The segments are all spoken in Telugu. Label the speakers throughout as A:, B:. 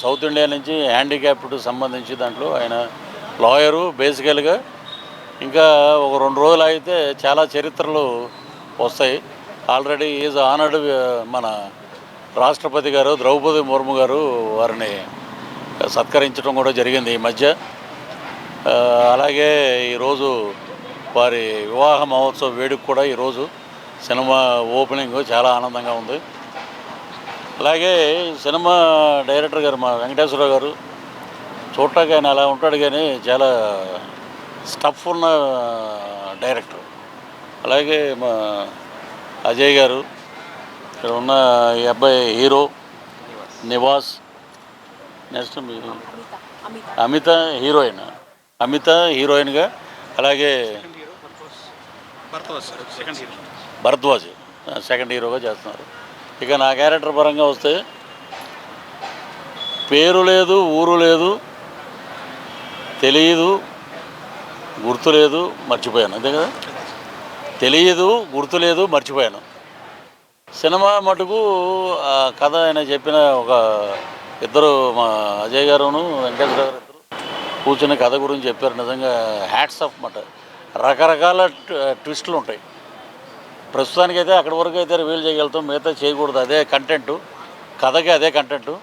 A: సౌత్ ఇండియా నుంచి హ్యాండిక్యాప్డ్ సంబంధించి దాంట్లో ఆయన లాయరు బేసికల్గా. ఇంకా ఒక 2 రోజులు అయితే చాలా చరిత్రలు వస్తాయి. ఆల్రెడీ ఈజ్ ఆనర్డ్ మన రాష్ట్రపతి గారు ద్రౌపది ముర్ము గారు వారిని సత్కరించడం కూడా జరిగింది ఈ మధ్య. అలాగే ఈరోజు వారి వివాహ మహోత్సవ వేడుక కూడా ఈరోజు సినిమా ఓపెనింగ్ చాలా ఆనందంగా ఉంది. అలాగే సినిమా డైరెక్టర్ గారు మా వెంకటేశ్వరరావు గారు చూడటానికి ఆయన అలా ఉంటాడు కానీ చాలా స్టఫ్ ఉన్న డైరెక్టర్. అలాగే మా అజయ్ గారు, ఇక్కడ ఉన్న ఈ అబ్బాయి హీరో నివాస్, నెక్స్ట్ మీ అమిత హీరోయిన్గా, అలాగే భరద్వాజ్ సెకండ్ హీరోగా చేస్తున్నారు. ఇక నా క్యారెక్టర్ పరంగా వస్తే పేరు లేదు, ఊరు లేదు, తెలియదు, గుర్తు లేదు, మర్చిపోయాను. అంతే కదా, తెలియదు, గుర్తు లేదు, మర్చిపోయాను. సినిమా మటుకు కథ ఆయన చెప్పిన ఒక ఇద్దరు మా అజయ్ గారును వెంకటేశ్వర గారు ఇద్దరు కూర్చుని కథ గురించి చెప్పారు. నిజంగా హ్యాట్స్ ఆఫ్ మాట. రకరకాల ట్విస్టులు ఉంటాయి. ప్రస్తుతానికైతే అక్కడి వరకు అయితే రివీల్ చేయగలుగుతాం, మిగతా చేయకూడదు. అదే కంటెంటు, కథకి అదే కంటెంటు.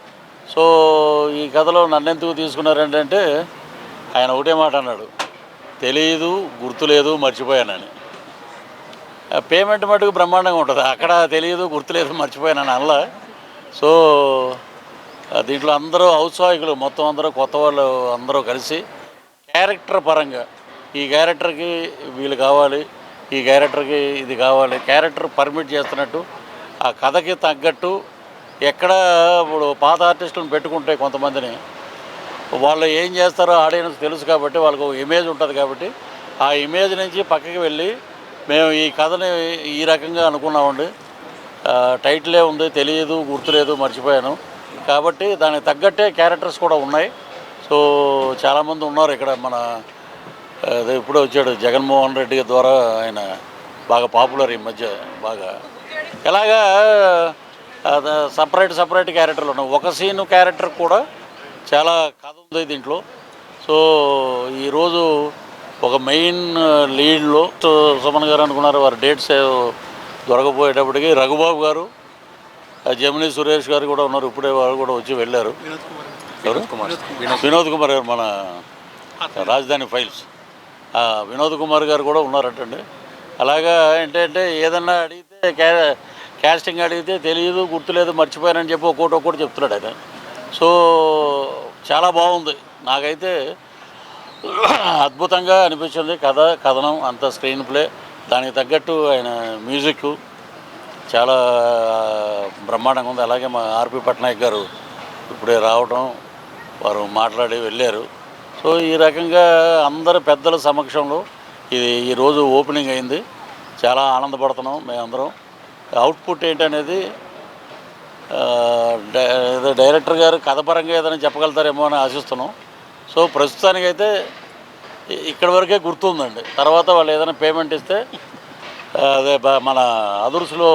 A: సో ఈ కథలో నన్నెందుకు తీసుకున్నారంటే ఆయన ఒకటే మాట అన్నాడు, తెలియదు, గుర్తులేదు, మర్చిపోయానని. పేమెంట్ మటుకు బ్రహ్మాండంగా ఉంటుంది. అక్కడ తెలియదు, గుర్తులేదు, మర్చిపోయానని అనలా. సో దీంట్లో అందరూ ఔత్సాహికులు, మొత్తం అందరూ కొత్త వాళ్ళు అందరూ కలిసి క్యారెక్టర్ పరంగా ఈ క్యారెక్టర్కి వీళ్ళు కావాలి, ఈ క్యారెక్టర్కి ఇది కావాలి, క్యారెక్టర్ పర్మిట్ చేస్తున్నట్టు ఆ కథకి తగ్గట్టు. ఎక్కడ ఇప్పుడు పాత ఆర్టిస్టులను పెట్టుకుంటే కొంతమందిని వాళ్ళు ఏం చేస్తారో ఆడియన్స్ తెలుసు కాబట్టి వాళ్ళకు ఇమేజ్ ఉంటుంది కాబట్టి ఆ ఇమేజ్ నుంచి పక్కకి వెళ్ళి మేము ఈ కథని ఈ రకంగా అనుకున్నామండి, టైటిలే ఉంది, తెలియదు, గుర్తులేదు, మర్చిపోయాను కాబట్టి దానికి తగ్గట్టే క్యారెక్టర్స్ కూడా ఉన్నాయి. సో చాలామంది ఉన్నారు ఇక్కడ. మన ఇప్పుడే వచ్చాడు జగన్మోహన్ రెడ్డి ద్వారా, ఆయన బాగా పాపులర్ ఈ మధ్య బాగా. ఎలాగా సపరేట్ క్యారెక్టర్లు ఉన్నాయి. ఒక సీను క్యారెక్టర్ కూడా చాలా కథ ఉంది దీంట్లో. సో ఈరోజు ఒక మెయిన్ లీడ్లో సుమన్ గారు అనుకున్నారు, వారి డేట్స్ దొరకపోయేటప్పటికి రఘుబాబు గారు, జమినీ సురేష్ గారు కూడా ఉన్నారు. ఇప్పుడే వాళ్ళు కూడా వచ్చి వెళ్ళారు. వినోద్ కుమార్ గారు, మన రాజధాని ఫైల్స్ వినోద్ కుమార్ గారు కూడా ఉన్నారటండి. అలాగా ఏంటంటే ఏదన్నా అడిగితే క్యాస్టింగ్ అడిగితే తెలియదు, గుర్తులేదు, మర్చిపోయానని చెప్పి ఒక్కోటి చెప్తున్నాడు ఆయన. సో చాలా బాగుంది. నాకైతే అద్భుతంగా అనిపించింది. కథనం అంత స్క్రీన్ ప్లే, దానికి తగ్గట్టు ఆయన మ్యూజిక్ చాలా బ్రహ్మాండంగా ఉంది. అలాగే మా ఆర్పి పట్నాయక్ గారు ఇప్పుడే రావడం, వారు మాట్లాడి వెళ్ళారు. సో ఈ రకంగా అందరు పెద్దల సమక్షంలో ఇది ఈరోజు ఓపెనింగ్ అయింది. చాలా ఆనందపడుతున్నాం మేమందరం. అవుట్పుట్ ఏంటనేది డైరెక్టర్ గారు కథపరంగా ఏదైనా చెప్పగలుగుతారేమో అని ఆశిస్తున్నాం. సో ప్రస్తుతానికైతే ఇక్కడి వరకే గుర్తుందండి. తర్వాత వాళ్ళు ఏదైనా పేమెంట్ ఇస్తే అదే మన అదుర్స్లో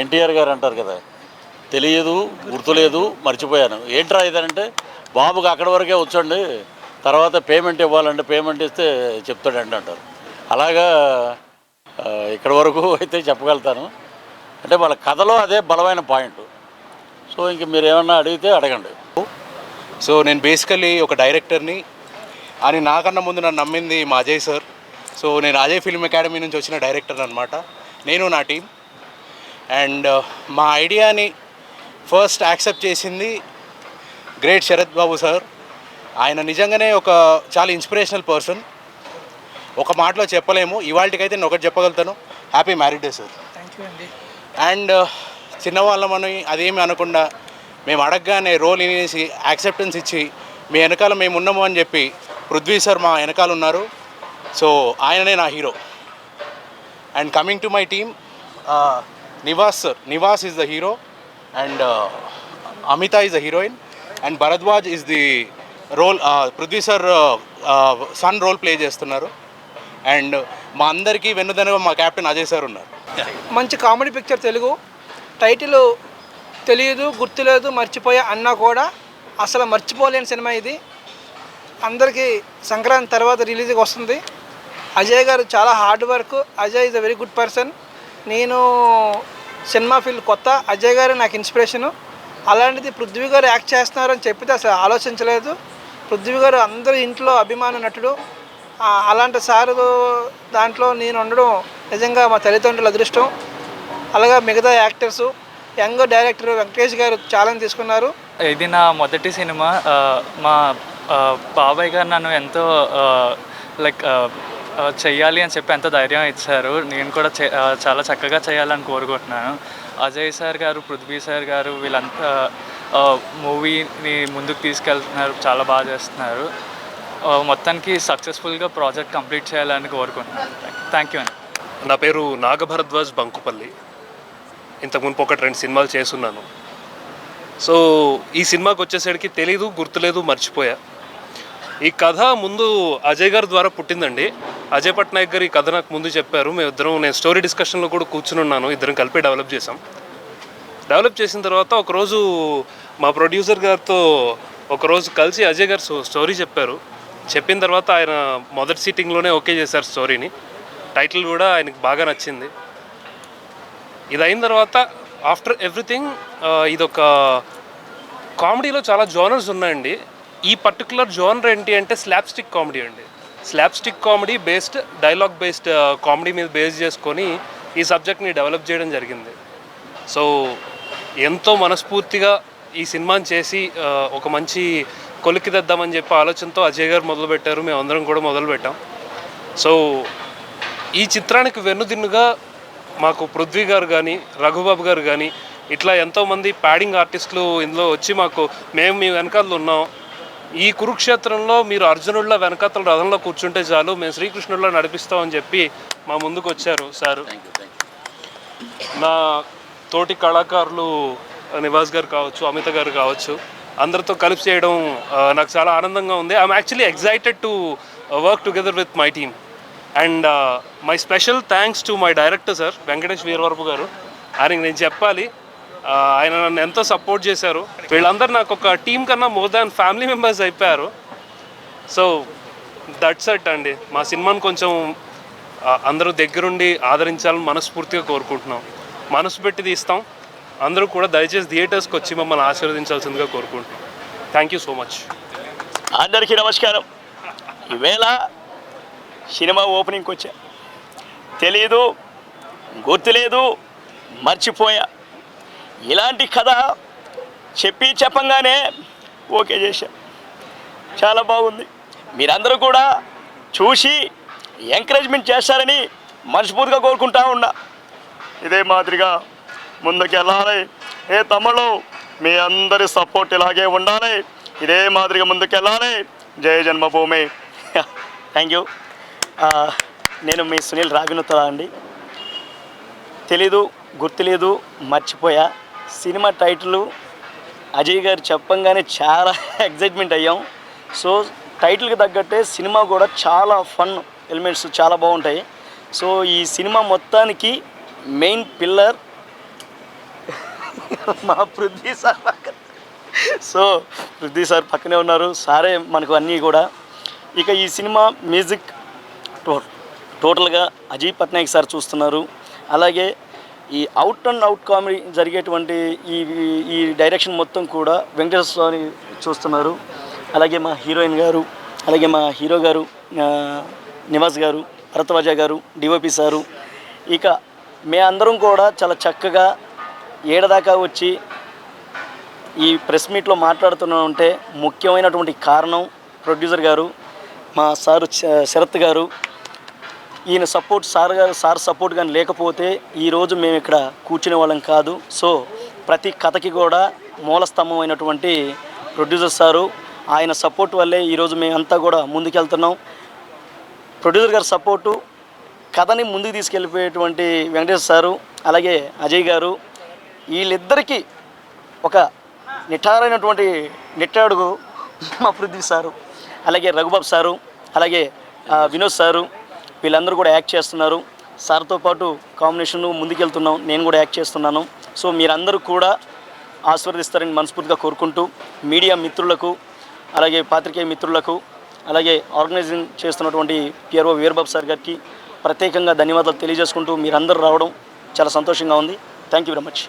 A: ఎన్టీఆర్ గారు అంటారు కదా, తెలియదు, గుర్తులేదు, మర్చిపోయాను. ఏంట్రా ఇదనంటే, బాబుకి అక్కడి వరకే వచ్చండి, తర్వాత పేమెంట్ ఇవ్వాలంటే పేమెంట్ ఇస్తే చెప్తాడండి అంటారు. అలాగా ఇక్కడి వరకు అయితే చెప్పగలుగుతాను. అంటే వాళ్ళ కథలో అదే బలమైన పాయింట్. సో ఇంక మీరు ఏమన్నా అడిగితే అడగండి.
B: సో నేను బేసికలీ ఒక డైరెక్టర్ని అని నాకన్నా ముందు నన్ను నమ్మింది మా అజయ్ సార్. సో నేను అజయ్ ఫిల్మ్ అకాడమీ నుంచి వచ్చిన డైరెక్టర్ అనమాట, నేను నా టీం. అండ్ మా ఐడియాని ఫస్ట్ యాక్సెప్ట్ చేసింది గ్రేట్ శరత్ బాబు సార్. ఆయన నిజంగానే ఒక చాలా ఇన్స్పిరేషనల్ పర్సన్. ఒక మాటలో చెప్పలేము. ఇవాళకైతే నేను ఒకటి చెప్పగలుగుతాను, happy married day sir.
C: Thank you అండి.
B: అండ్ చిన్నవాళ్ళమని అదేమి అనకుండా మేము అడగగానే రోల్ ఇనేసి యాక్సెప్టెన్స్ ఇచ్చి మీ వెనకాల మేము ఉన్నాము అని చెప్పి పృథ్వీ సార్ మా వెనకాల ఉన్నారు. సో ఆయననే నా hero. And coming to my team, Nivas sir, Nivas is the hero and Amita is the heroine and Bharadwaj is the role. Prithvi sir son role play చేస్తున్నారు. అండ్ మా అందరికీ వెన్నుదనగా మా కెప్టెన్ అజయ్ సార్ ఉన్నారు.
C: మంచి కామెడీ పిక్చర్ తెలుగు. టైటిల్ తెలియదు, గుర్తులేదు, మర్చిపోయా అన్నా కూడా అసలు మర్చిపోలేని సినిమా ఇది. అందరికీ సంక్రాంతి తర్వాత రిలీజ్కి వస్తుంది. అజయ్ గారు చాలా hard work. Ajay is a very good person. నేను సినిమా ఫీల్డ్ కొత్త, అజయ్ గారు నాకు ఇన్స్పిరేషను. అలాంటిది పృథ్వీ గారు యాక్ట్ చేస్తున్నారని చెప్పితే అసలు ఆలోచించలేదు. పృథ్వీ గారు అందరి ఇంట్లో అభిమాన నటుడు. అలాంటి సారు దాంట్లో నేను ఉండడం నిజంగా మా తల్లిదండ్రుల అదృష్టం. అలాగే మిగతా యాక్టర్సు, యంగ్ డైరెక్టర్ వెంకటేష్ గారు ఛాలెంజ్ తీసుకున్నారు.
D: ఇది నా మొదటి సినిమా. మా బాబాయ్ గారు నన్ను ఎంతో చెయ్యాలి అని చెప్పి ఎంతో ధైర్యం ఇచ్చారు. నేను కూడా చాలా చక్కగా చేయాలని కోరుకుంటున్నాను. అజయ్ సార్ గారు, పృథ్వీ సార్ గారు వీళ్ళంతా మూవీని ముందుకు తీసుకెళ్తున్నారు, చాలా బాగా చేస్తున్నారు. మొత్తానికి సక్సెస్ఫుల్గా ప్రాజెక్ట్ కంప్లీట్ చేయాలని కోరుకుంటున్నాను. థ్యాంక్ యూ అండి.
E: నా పేరు నాగభరద్వాజ్ బంకుపల్లి. ఇంతకుముందు 1-2 సినిమాలు చేస్తున్నాను. సో ఈ సినిమాకి వచ్చేసరికి తెలీదు, గుర్తులేదు, మర్చిపోయా. ఈ కథ ముందు అజయ్ గారి ద్వారా పుట్టిందండి. అజయ్ పట్నాయక్ గారు ఈ కథ నాకు ముందు చెప్పారు. నేను స్టోరీ డిస్కషన్లో కూడా కూర్చుని ఉన్నాను. ఇద్దరం కలిపి డెవలప్ చేసాం. డెవలప్ చేసిన తర్వాత ఒకరోజు మా ప్రొడ్యూసర్ గారితో ఒకరోజు కలిసి అజయ్ గారు స్టోరీ చెప్పారు. చెప్పిన తర్వాత ఆయన మొదటి సిట్టింగ్లోనే ఓకే చేశారు స్టోరీని. టైటిల్ కూడా ఆయనకు బాగా నచ్చింది. ఇది అయిన తర్వాత ఆఫ్టర్ ఎవ్రీథింగ్ ఇదొక కామెడీలో చాలా జోనర్స్ ఉన్నాయండి. ఈ పర్టికులర్ జోనర్ ఏంటి అంటే స్లాప్స్టిక్ కామెడీ అండి. Slapstick comedy based, dialogue based comedy మీద బేస్ చేసుకొని ఈ సబ్జెక్ట్ని డెవలప్ చేయడం జరిగింది. సో ఎంతో మనస్ఫూర్తిగా ఈ సినిమాని చేసి ఒక మంచి కొలిక్కి తెద్దామని చెప్పి ఆలోచనతో అజయ్ గారు మొదలుపెట్టారు, మేమందరం కూడా మొదలుపెట్టాం. సో ఈ చిత్రానికి వెన్నుదిన్నుగా మాకు పృథ్వీ గారు కానీ, రఘుబాబు గారు కానీ ఇట్లా ఎంతోమంది ప్యాడింగ్ ఆర్టిస్టులు ఇందులో వచ్చి మేము మీ వెనకాలలో ఉన్నాం. ఈ కురుక్షేత్రంలో మీరు అర్జునుడిలో వెనకాతల రథంలో కూర్చుంటే చాలు, మేము శ్రీకృష్ణుడిలో నడిపిస్తామని చెప్పి మా ముందుకు వచ్చారు సారు. నా తోటి కళాకారులు నివాస్ గారు కావచ్చు, అమిత గారు కావచ్చు, అందరితో కలిసి చేయడం నాకు చాలా ఆనందంగా ఉంది. I'm actually excited to work together with my team. And my special thanks to my director sir Venkatesh Veeravarapu garu. ఆయనకి నేను చెప్పాలి, ఆయన నన్ను ఎంతో సపోర్ట్ చేశారు. వీళ్ళందరూ నాకు ఒక టీం కన్నా మోర్ దాన్ ఫ్యామిలీ మెంబర్స్ అయిపోయారు. సో దట్స్ ఇట్ అండి. మా సినిమాని కొంచెం అందరూ దగ్గరుండి ఆదరించాలని మనస్ఫూర్తిగా కోరుకుంటున్నాం. మనసు పెట్టి తీస్తాం. అందరూ కూడా దయచేసి థియేటర్స్కి వచ్చి మమ్మల్ని ఆశీర్వదించాల్సిందిగా కోరుకుంటున్నాం. Thank you so much.
F: అందరికీ నమస్కారం. ఈవేళ సినిమా ఓపెనింగ్కి వచ్చా. తెలీదు, గుర్తులేదు, మర్చిపోయా. ఇలాంటి కథ చెప్పంగానే ఓకే చేశా. చాలా బాగుంది. మీరందరూ కూడా చూసి ఎంకరేజ్మెంట్ చేస్తారని మనస్ఫూర్తిగా కోరుకుంటా ఉన్నా. ఇదే మాదిరిగా ముందుకెళ్ళాలి. తమ్ముళ్ళు మీ అందరి సపోర్ట్ ఇలాగే ఉండాలి. ఇదే మాదిరిగా ముందుకెళ్ళాలి. జయ జన్మభూమి. Thank you. నేను మీ సునీల్ రావినోతల అండి. తెలీదు, గుర్తులేదు, మర్చిపోయా. సినిమా టైటిల్ అజయ్ గారు చెప్పంగానే చాలా ఎగ్జైట్మెంట్ అయ్యాం. సో టైటిల్కి తగ్గట్టే సినిమా కూడా చాలా ఫన్ ఎలిమెంట్స్ చాలా బాగుంటాయి. సో ఈ సినిమా మొత్తానికి మెయిన్ పిల్లర్ మా పృథ్వీ సార్ పక్కన. సో పృథ్వీ సార్ పక్కనే ఉన్నారు. సారే మనకు అన్నీ కూడా. ఇక ఈ సినిమా మ్యూజిక్ టోటల్గా అజయ్ పట్నాయక్ సార్ చూస్తున్నారు. అలాగే ఈ అవుట్ అండ్ అవుట్ కామెడీ జరిగేటువంటి ఈ డైరెక్షన్ మొత్తం కూడా వెంకటేశ్వర స్వామి చూస్తున్నారు. అలాగే మా హీరోయిన్ గారు, అలాగే మా హీరో గారు నివాస్ గారు, భరద్వాజ గారు, డిఓపి సారు. ఇక మే అందరం కూడా చాలా చక్కగా ఏడదాకా వచ్చి ఈ ప్రెస్ మీట్లో మాట్లాడుతున్నామంటే ముఖ్యమైనటువంటి కారణం ప్రొడ్యూసర్ గారు, మా సారు శరత్ గారు. ఈయన సపోర్ట్ సార్ సపోర్ట్ కానీ లేకపోతే ఈరోజు మేము ఇక్కడ కూర్చునే వాళ్ళం కాదు. సో ప్రతి కథకి కూడా మూలస్తంభం అయినటువంటి ప్రొడ్యూసర్ సారు, ఆయన సపోర్ట్ వల్లే ఈరోజు మేమంతా కూడా ముందుకెళ్తున్నాం. ప్రొడ్యూసర్ గారి సపోర్టు, కథని ముందుకు తీసుకెళ్ళిపోయేటువంటి వెంకటేశ్వర సారు, అలాగే అజయ్ గారు, వీళ్ళిద్దరికీ ఒక నిఠారైనటువంటి నిట్టాడుగు మా పృథ్వీ సారు, అలాగే రఘుబాబు సారు, అలాగే వినోద్ సారు, వీళ్ళందరూ కూడా యాక్ట్ చేస్తున్నారు. సార్తో పాటు కాంబినేషన్ ముందుకెళ్తున్నాం. నేను కూడా యాక్ట్ చేస్తున్నాను. సో మీరందరూ కూడా ఆశీర్వదిస్తారని మనస్ఫూర్తిగా కోరుకుంటూ మీడియా మిత్రులకు అలాగే పాత్రికేయ మిత్రులకు అలాగే ఆర్గనైజింగ్ చేస్తున్నటువంటి పిఆర్ఓ వీరబాబు సార్ గారికి ప్రత్యేకంగా ధన్యవాదాలు తెలియజేసుకుంటూ మీరందరూ రావడం చాలా సంతోషంగా ఉంది. Thank you very much.